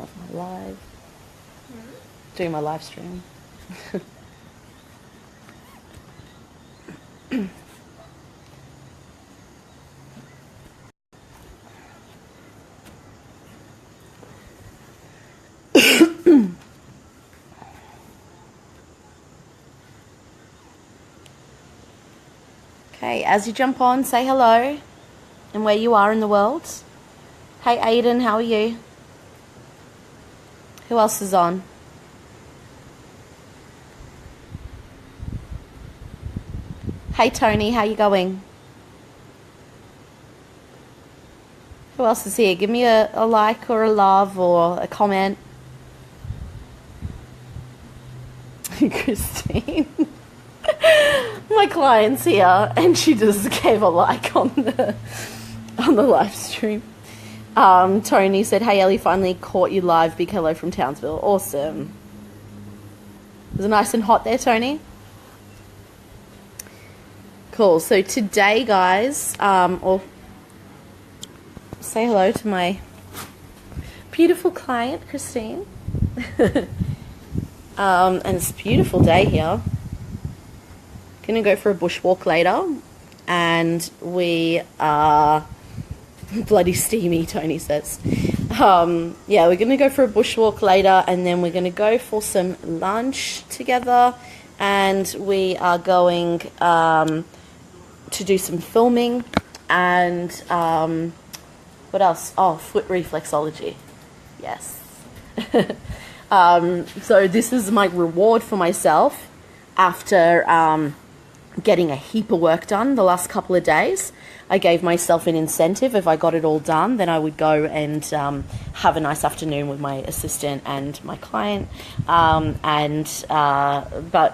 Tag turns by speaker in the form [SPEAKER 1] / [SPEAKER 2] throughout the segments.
[SPEAKER 1] of my live. Doing my live stream. Okay, as you jump on, say hello and where you are in the world. Hey Aiden, how are you? Who else is on? Hey Tony, how you going? Who else is here? Give me a like or a love or a comment. Christine. My client's here and she just gave a like on the live stream. Tony said, hey Ellie, finally caught you live. Big hello from Townsville. Awesome. Was it nice and hot there, Tony? Cool. So today, guys, or say hello to my beautiful client, Christine. And it's a beautiful day here. Gonna go for a bushwalk later, and we are bloody steamy, Tony says. Yeah, we're gonna go for a bushwalk later, and then we're gonna go for some lunch together, and we are going to do some filming, and what else? Oh, foot reflexology. Yes. So this is my reward for myself after getting a heap of work done the last couple of days. I gave myself an incentive. If I got it all done, then I would go and have a nice afternoon with my assistant and my client. But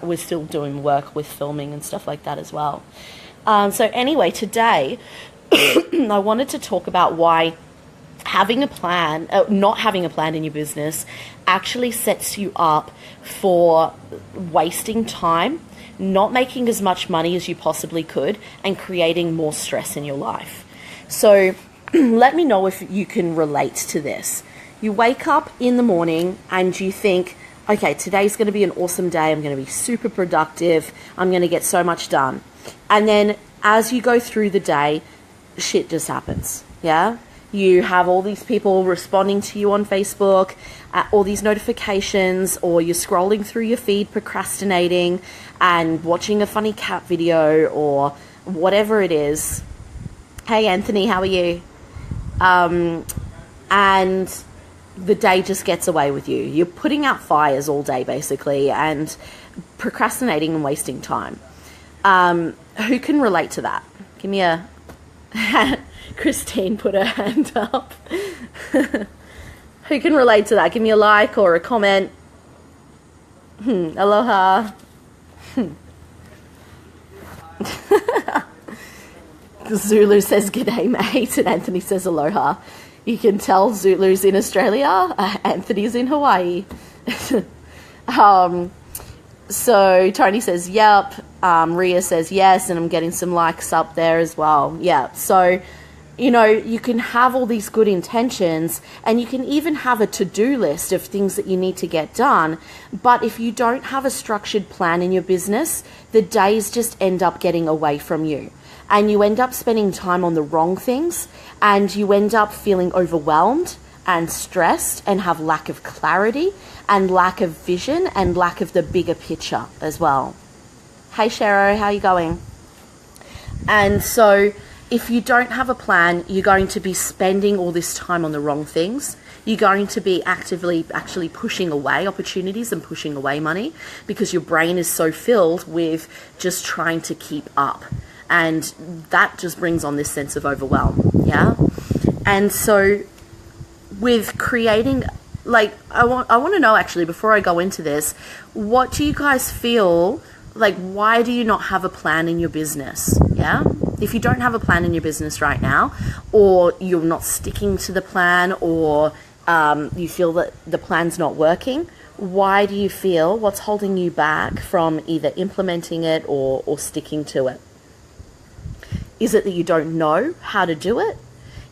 [SPEAKER 1] we're still doing work with filming and stuff like that as well. So anyway, today I wanted to talk about why having a plan, not having a plan in your business actually sets you up for wasting time, not making as much money as you possibly could, and creating more stress in your life. So let me know if you can relate to this. You wake up in the morning and you think, okay, today's going to be an awesome day. I'm going to be super productive. I'm going to get so much done. And then as you go through the day, shit just happens. Yeah? You have all these people responding to you on Facebook, all these notifications, or you're scrolling through your feed, procrastinating and watching a funny cat video or whatever it is. Hey, Anthony, how are you? And the day just gets away with you. You're putting out fires all day, basically, and procrastinating and wasting time. Who can relate to that? Give me a... Christine put her hand up. Who can relate to that? Give me a like or a comment. Aloha. Zulu says g'day mate, and Anthony says aloha. You can tell Zulu's in Australia, Anthony's in Hawaii. So Tony says yep, Ria says yes, and I'm getting some likes up there as well. Yeah, so you know, you can have all these good intentions, and you can even have a to-do list of things that you need to get done. But if you don't have a structured plan in your business, the days just end up getting away from you. And you end up spending time on the wrong things, and you end up feeling overwhelmed and stressed and have lack of clarity and lack of vision and lack of the bigger picture as well. Hey, Shero, how are you going? And so if you don't have a plan, you're going to be spending all this time on the wrong things. You're going to be actively actually pushing away opportunities and pushing away money because your brain is so filled with just trying to keep up. And that just brings on this sense of overwhelm, yeah? And so with creating, like, I want to know actually, before I go into this, what do you guys feel, like, why do you not have a plan in your business, yeah? If you don't have a plan in your business right now, or you're not sticking to the plan, or you feel that the plan's not working, why do you feel, what's holding you back from either implementing it or sticking to it? Is it that you don't know how to do it?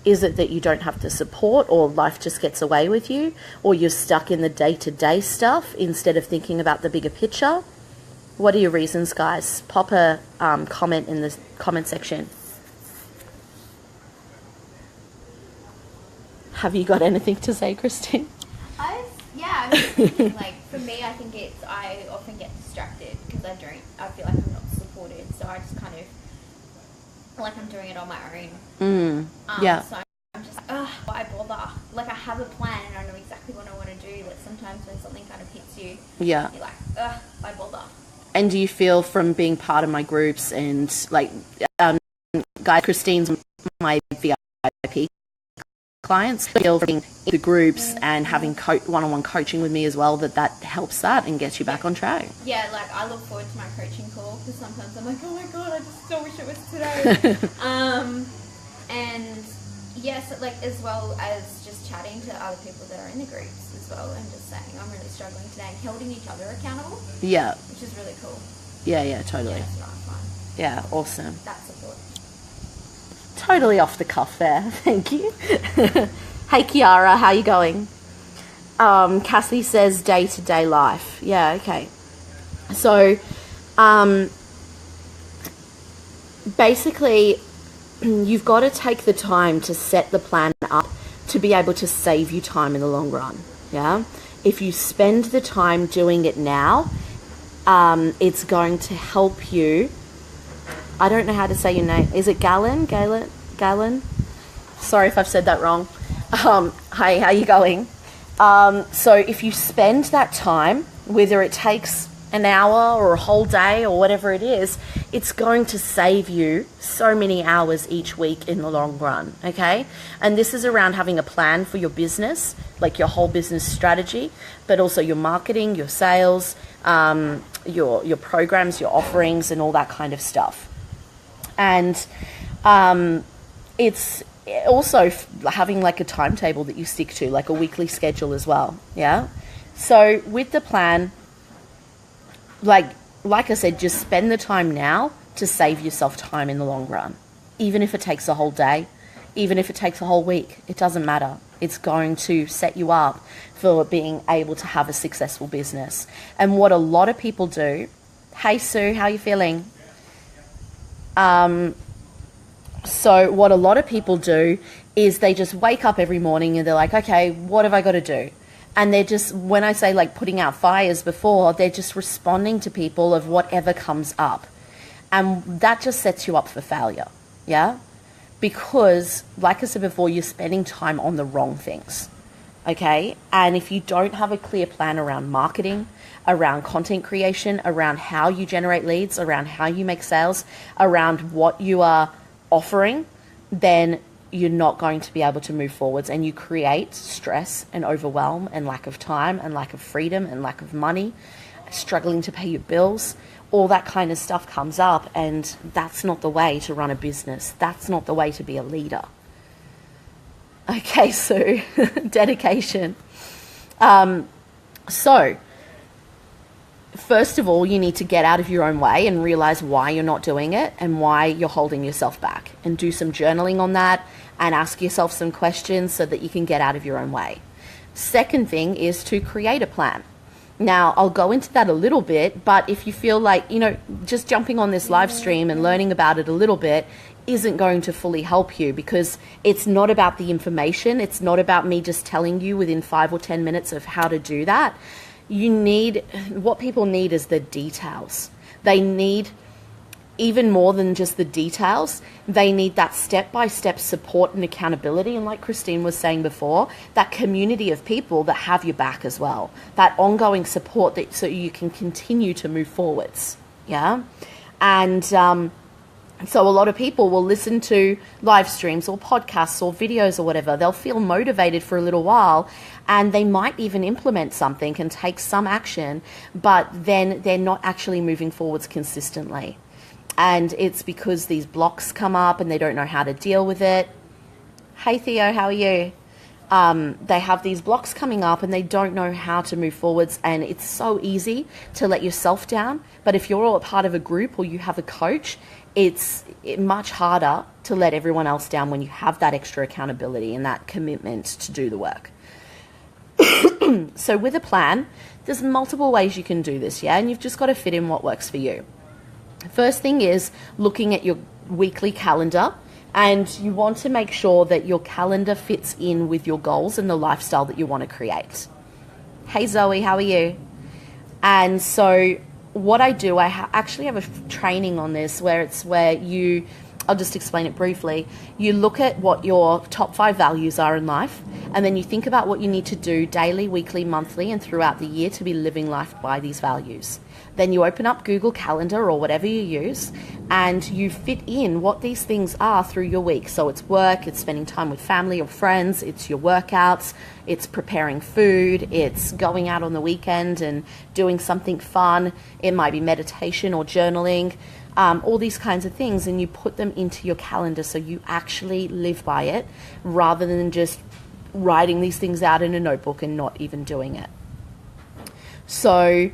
[SPEAKER 1] Is it that you don't have the support, or life just gets away with you, or you're stuck in the day-to-day stuff instead of thinking about the bigger picture? What are your reasons, guys? Pop a comment in the comment section. Have you got anything to say, Christine?
[SPEAKER 2] I was thinking, like, for me, I think I often get distracted because I feel like I'm not supported, so I just kind of feel like I'm doing it on my own.
[SPEAKER 1] Yeah.
[SPEAKER 2] So I'm just like, why bother? Like, I have a plan and I know exactly what I want to do, but sometimes when something kind of hits you,
[SPEAKER 1] Yeah.
[SPEAKER 2] you're like, why bother?
[SPEAKER 1] And do you feel from being part of my groups and, like, guys, Christine's my VIP clients, feel from the groups and having one-on-one coaching with me as well, that helps that and gets you back on track?
[SPEAKER 2] Yeah, like, I look forward to my coaching call because sometimes I'm like, oh my god, I just so wish it was today. And yes, like, as well as just chatting to other people that are in the groups as well, and just saying I'm really struggling today and holding each other accountable.
[SPEAKER 1] Yeah.
[SPEAKER 2] Which is really cool.
[SPEAKER 1] Yeah, totally.
[SPEAKER 2] Yeah, that's what I find.
[SPEAKER 1] Yeah, awesome.
[SPEAKER 2] That support.
[SPEAKER 1] Totally off the cuff there. Thank you. Hey, Kiara, how you going? Cassie says day-to-day life. Yeah, okay. So, basically, you've got to take the time to set the plan up to be able to save you time in the long run. Yeah. If you spend the time doing it now, it's going to help you. I don't know how to say your name. Is it Galen? Sorry if I've said that wrong. Hi, how you going? So if you spend that time, whether it takes an hour or a whole day or whatever it is, it's going to save you so many hours each week in the long run, okay? And this is around having a plan for your business, like your whole business strategy, but also your marketing, your sales, your programs, your offerings, and all that kind of stuff. And it's also having like a timetable that you stick to, like a weekly schedule as well, yeah? So with the plan, like I said, just spend the time now to save yourself time in the long run. Even if it takes a whole day, even if it takes a whole week, it doesn't matter. It's going to set you up for being able to have a successful business. And what a lot of people do, hey Sue, how are you feeling? So what a lot of people do is they just wake up every morning and they're like, okay, what have I got to do? And they're just, when I say like putting out fires before, they're just responding to people of whatever comes up. And that just sets you up for failure, yeah? Because, like I said before, you're spending time on the wrong things, okay? And if you don't have a clear plan around marketing, around content creation, around how you generate leads, around how you make sales, around what you are offering, then you're not going to be able to move forwards, and you create stress and overwhelm and lack of time and lack of freedom and lack of money, struggling to pay your bills. All that kind of stuff comes up, and that's not the way to run a business. That's not the way to be a leader. Okay, so dedication. So first of all, you need to get out of your own way and realize why you're not doing it and why you're holding yourself back, and do some journaling on that and ask yourself some questions so that you can get out of your own way. Second thing is to create a plan. Now, I'll go into that a little bit, but if you feel like, just jumping on this live stream and learning about it a little bit isn't going to fully help you, because it's not about the information. It's not about me just telling you within 5 or 10 minutes of how to do that. What people need is the details. They need, even more than just the details, they need that step-by-step support and accountability. And like Christine was saying before, that community of people that have your back as well, that ongoing support so you can continue to move forwards. Yeah. And, so a lot of people will listen to live streams or podcasts or videos or whatever. They'll feel motivated for a little while, and they might even implement something and take some action, but then they're not actually moving forwards consistently. And it's because these blocks come up and they don't know how to deal with it. Hey Theo, how are you? They have these blocks coming up and they don't know how to move forwards, and it's so easy to let yourself down. But if you're all a part of a group or you have a coach, it's much harder to let everyone else down when you have that extra accountability and that commitment to do the work. So with a plan, there's multiple ways you can do this, yeah? And you've just got to fit in what works for you. First thing is looking at your weekly calendar, and you want to make sure that your calendar fits in with your goals and the lifestyle that you want to create. Hey Zoe, how are you? And so what I do, I actually have a training on this where I'll just explain it briefly. You look at what your top 5 values are in life, and then you think about what you need to do daily, weekly, monthly, and throughout the year to be living life by these values. Then you open up Google Calendar or whatever you use, and you fit in what these things are through your week. So it's work, it's spending time with family or friends, it's your workouts, it's preparing food, it's going out on the weekend and doing something fun. It might be meditation or journaling, all these kinds of things, and you put them into your calendar so you actually live by it rather than just writing these things out in a notebook and not even doing it. So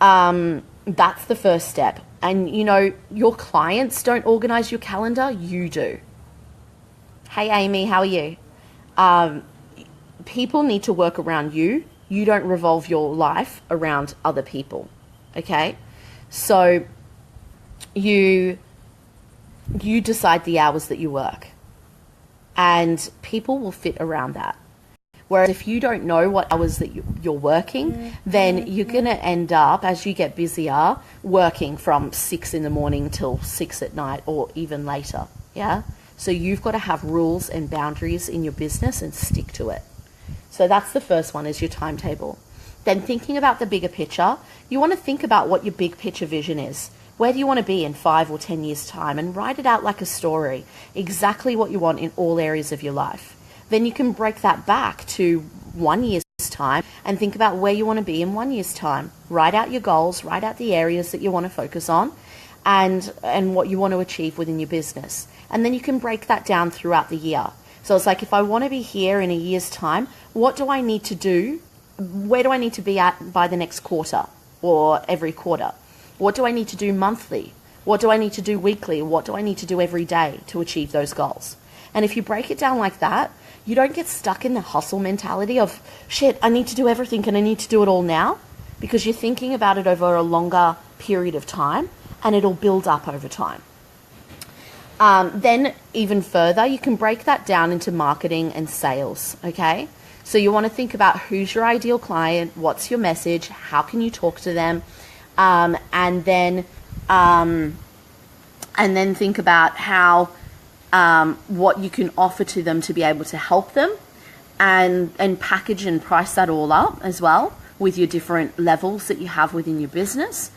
[SPEAKER 1] that's the first step. And you know, your clients don't organize your calendar, you do. Hey Amy, how are you? People need to work around you. You don't revolve your life around other people. Okay? So you decide the hours that you work, and people will fit around that. Whereas if you don't know what hours that you're working, then you're going to end up, as you get busier, working from 6 in the morning till 6 at night or even later. Yeah. So you've got to have rules and boundaries in your business and stick to it. So that's the first one, is your timetable. Then thinking about the bigger picture, you want to think about what your big picture vision is. Where do you want to be in 5 or 10 years' time? And write it out like a story, exactly what you want in all areas of your life. Then you can break that back to 1 year's time and think about where you want to be in 1 year's time. Write out your goals, write out the areas that you want to focus on and what you want to achieve within your business. And then you can break that down throughout the year. So it's like, if I want to be here in a year's time, what do I need to do? Where do I need to be at by the next quarter or every quarter? What do I need to do monthly? What do I need to do weekly? What do I need to do every day to achieve those goals? And if you break it down like that, you don't get stuck in the hustle mentality of, shit, I need to do everything and I need to do it all now, because you're thinking about it over a longer period of time and it'll build up over time. Then even further, you can break that down into marketing and sales, okay? So you want to think about who's your ideal client, what's your message, how can you talk to them, and then think about how what you can offer to them to be able to help them, and package and price that all up as well with your different levels that you have within your business.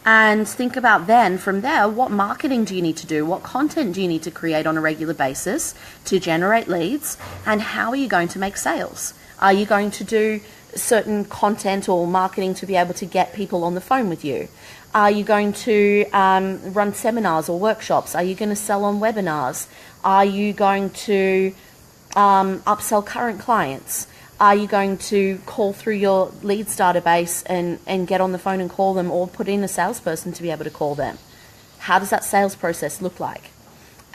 [SPEAKER 1] And think about then from there, what marketing do you need to do? What content do you need to create on a regular basis to generate leads? And how are you going to make sales? Are you going to do certain content or marketing to be able to get people on the phone with you? Are you going to run seminars or workshops? Are you going to sell on webinars? Are you going to upsell current clients? Are you going to call through your leads database and get on the phone and call them, or put in a salesperson to be able to call them? How does that sales process look like?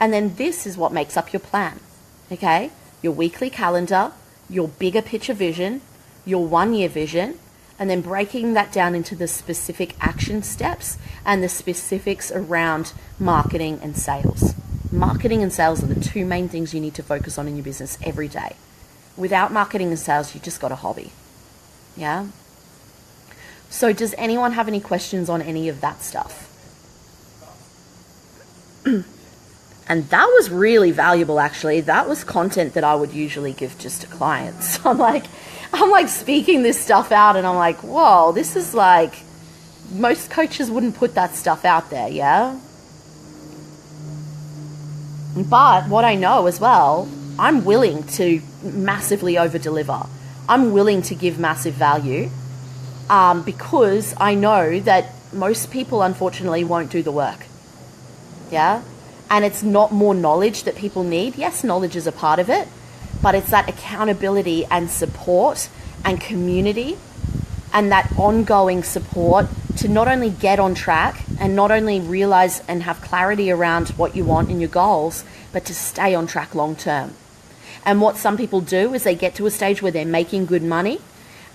[SPEAKER 1] And then this is what makes up your plan, okay? Your weekly calendar, your bigger picture vision, your 1 year vision, and then breaking that down into the specific action steps and the specifics around marketing and sales. Marketing and sales are the two main things you need to focus on in your business every day. Without marketing and sales, you just got a hobby. Yeah? So does anyone have any questions on any of that stuff? And that was really valuable, actually. That was content that I would usually give just to clients. I'm like speaking this stuff out, and I'm like, whoa, this is like, most coaches wouldn't put that stuff out there, yeah? But what I know as well, I'm willing to massively over-deliver. I'm willing to give massive value because I know that most people, unfortunately, won't do the work. Yeah? And it's not more knowledge that people need. Yes, knowledge is a part of it, but it's that accountability and support and community and that ongoing support to not only get on track and not only realize and have clarity around what you want in your goals, but to stay on track long term. And what some people do is they get to a stage where they're making good money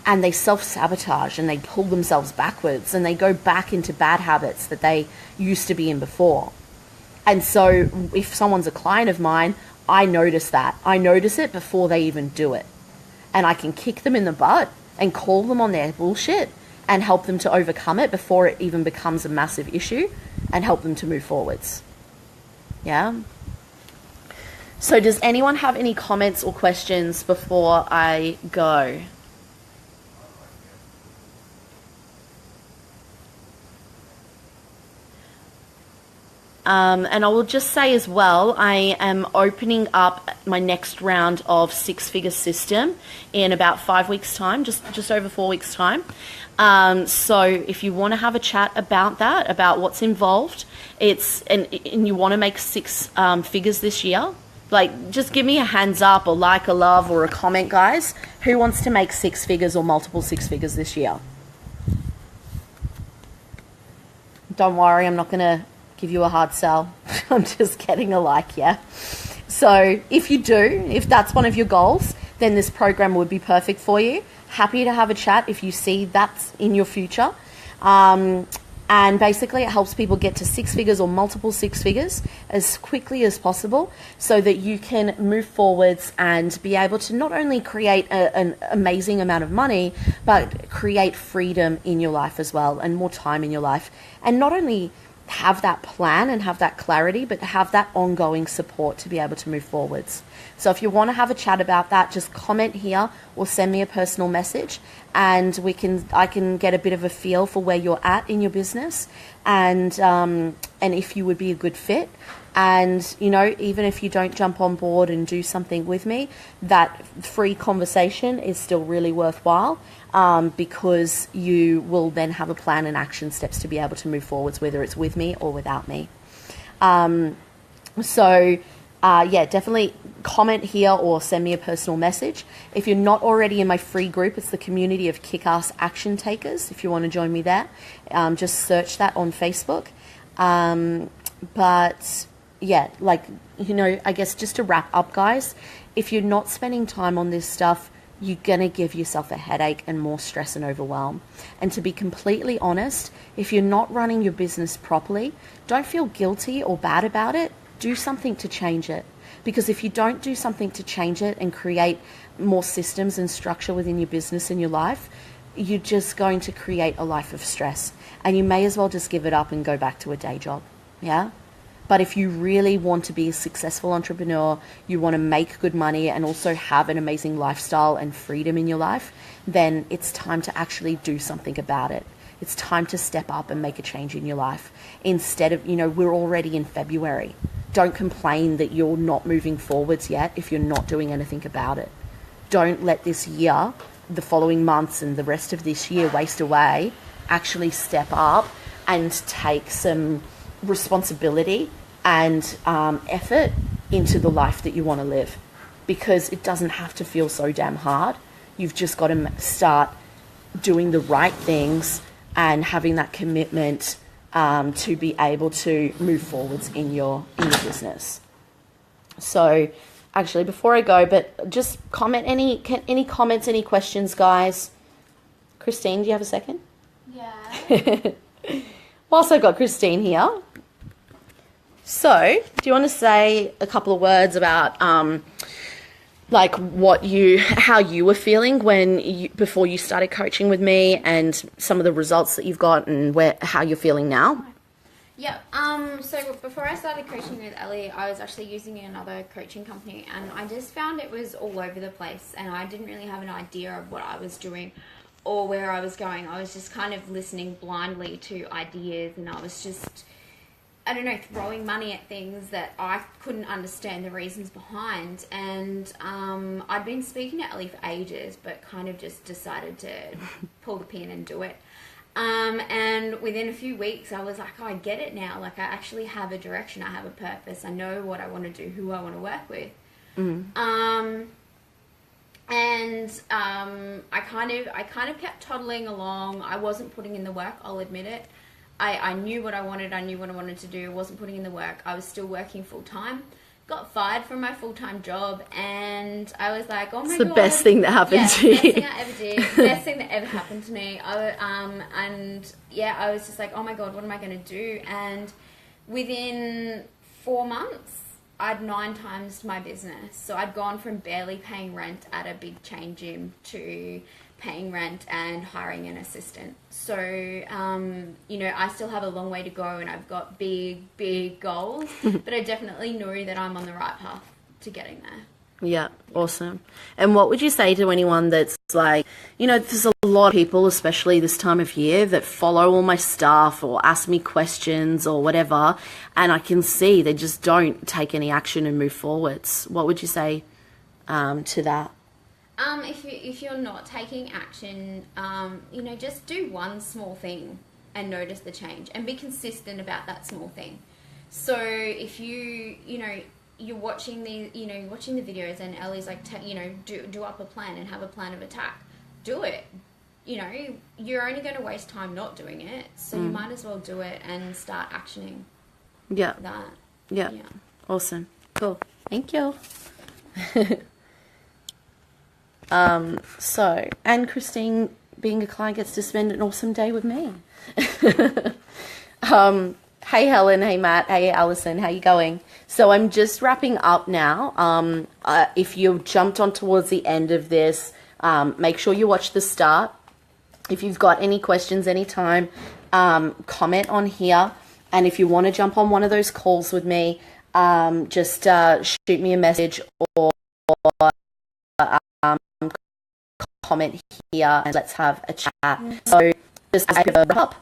[SPEAKER 1] and they self-sabotage and they pull themselves backwards and they go back into bad habits that they used to be in before. And so if someone's a client of mine, I notice that. I notice it before they even do it. And I can kick them in the butt and call them on their bullshit and help them to overcome it before it even becomes a massive issue and help them to move forwards. Yeah? So does anyone have any comments or questions before I go? And I will just say as well, I am opening up my next round of Six Figure System in about 5 weeks' time, just over 4 weeks' time. So if you want to have a chat about that, about what's involved, and you want to make six figures this year, like just give me a hands up or like a love or a comment, guys. Who wants to make six figures or multiple six figures this year? Don't worry, I'm not going to give you a hard sell. I'm just getting a like, yeah. So if you do, if that's one of your goals, then this program would be perfect for you. Happy to have a chat if you see that's in your future. And basically it helps people get to six figures or multiple six figures as quickly as possible so that you can move forwards and be able to not only create an amazing amount of money, but create freedom in your life as well and more time in your life. And not only have that plan and have that clarity, but have that ongoing support to be able to move forwards. So if you want to have a chat about that, just comment here or send me a personal message and I can get a bit of a feel for where you're at in your business and if you would be a good fit. And, you know, even if you don't jump on board and do something with me, that free conversation is still really worthwhile because you will then have a plan and action steps to be able to move forwards, whether it's with me or without me. Yeah, definitely comment here or send me a personal message. If you're not already in my free group, it's the community of kick-ass action takers. If you want to join me there, just search that on Facebook. But yeah, like, you know, I guess just to wrap up, guys, if you're not spending time on this stuff, you're going to give yourself a headache and more stress and overwhelm. And to be completely honest, if you're not running your business properly, don't feel guilty or bad about it. Do something to change it. Because if you don't do something to change it and create more systems and structure within your business and your life, you're just going to create a life of stress. And you may as well just give it up and go back to a day job. Yeah? But if you really want to be a successful entrepreneur, you want to make good money and also have an amazing lifestyle and freedom in your life, then it's time to actually do something about it. It's time to step up and make a change in your life. Instead of, you know, we're already in February. Don't complain that you're not moving forwards yet if you're not doing anything about it. Don't let this year, the following months and the rest of this year waste away. Actually step up and take some responsibility and effort into the life that you want to live, because it doesn't have to feel so damn hard. You've just got to start doing the right things and having that commitment to be able to move forwards in your business. So actually, before I go, but just comment any comments, any questions, guys. Christine, do you have a second?
[SPEAKER 2] Yeah.
[SPEAKER 1] Whilst I've got Christine here. So, do you want to say a couple of words about like how you were feeling before you started coaching with me, and some of the results that you've got, and how you're feeling now?
[SPEAKER 2] Yeah. So before I started coaching with Ellie, I was actually using another coaching company, and I just found it was all over the place, and I didn't really have an idea of what I was doing or where I was going. I was just kind of listening blindly to ideas, and I was just, I don't know, throwing money at things that I couldn't understand the reasons behind. And I'd been speaking to Ellie for ages, but kind of just decided to pull the pin and do it. And within a few weeks, I was like, oh, I get it now. Like, I actually have a direction. I have a purpose. I know what I want to do, who I want to work with. Mm. I kind of kept toddling along. I wasn't putting in the work, I'll admit it. I knew what I wanted. I knew what I wanted to do. I wasn't putting in the work. I was still working full time. Got fired from my full-time job, and I was like, oh my God.
[SPEAKER 1] It's the best thing that happened to you.
[SPEAKER 2] Best thing I ever did. Best thing that ever happened to me. And yeah, I was just like, oh my God, what am I going to do? And within 4 months, I'd 9 times my business. So I'd gone from barely paying rent at a big chain gym to paying rent and hiring an assistant. So, you know, I still have a long way to go, and I've got big, big goals, but I definitely know that I'm on the right path to getting there.
[SPEAKER 1] Yeah, awesome. And what would you say to anyone that's like, you know, there's a lot of people, especially this time of year, that follow all my stuff or ask me questions or whatever, and I can see they just don't take any action and move forwards. What would you say to that?
[SPEAKER 2] If you're not taking action, you know, just do one small thing and notice the change, and be consistent about that small thing. So if you're watching the videos, and Ellie's like, do up a plan and have a plan of attack. Do it. You know, you're only going to waste time not doing it, so you might as well do it and start actioning.
[SPEAKER 1] Yeah.
[SPEAKER 2] That.
[SPEAKER 1] Yeah. Awesome. Cool. Thank you. So, and Christine, being a client, gets to spend an awesome day with me. Hey Helen, hey Matt, hey Alison, how you going? So I'm just wrapping up now. If you've jumped on towards the end of this, make sure you watch the start. If you've got any questions anytime, comment on here. And if you want to jump on one of those calls with me, just shoot me a message or comment here, and let's have a chat. So just as a wrap up,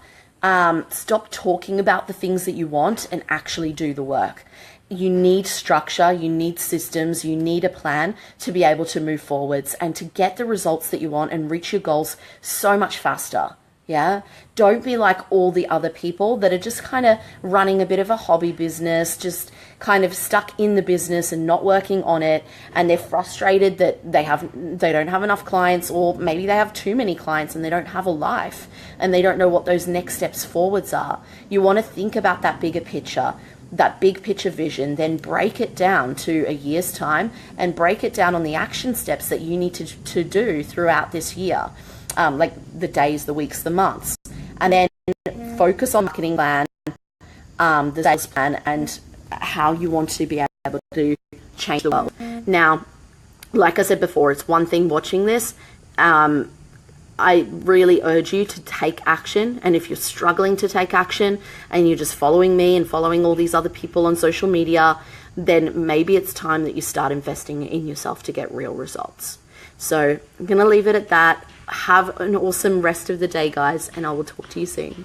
[SPEAKER 1] stop talking about the things that you want and actually do the work. You need structure, you need systems, you need a plan to be able to move forwards and to get the results that you want and reach your goals so much faster. Yeah. Don't be like all the other people that are just kind of running a bit of a hobby business, just kind of stuck in the business and not working on it. And they're frustrated that they don't have enough clients, or maybe they have too many clients and they don't have a life and they don't know what those next steps forwards are. You want to think about that bigger picture, that big picture vision, then break it down to a year's time and break it down on the action steps that you need to do throughout this year. Like the days, the weeks, the months, and then focus on marketing plan, the sales plan, and how you want to be able to change the world. Now, like I said before, it's one thing watching this. I really urge you to take action. And if you're struggling to take action and you're just following me and following all these other people on social media, then maybe it's time that you start investing in yourself to get real results. So I'm going to leave it at that. Have an awesome rest of the day, guys, and I will talk to you soon.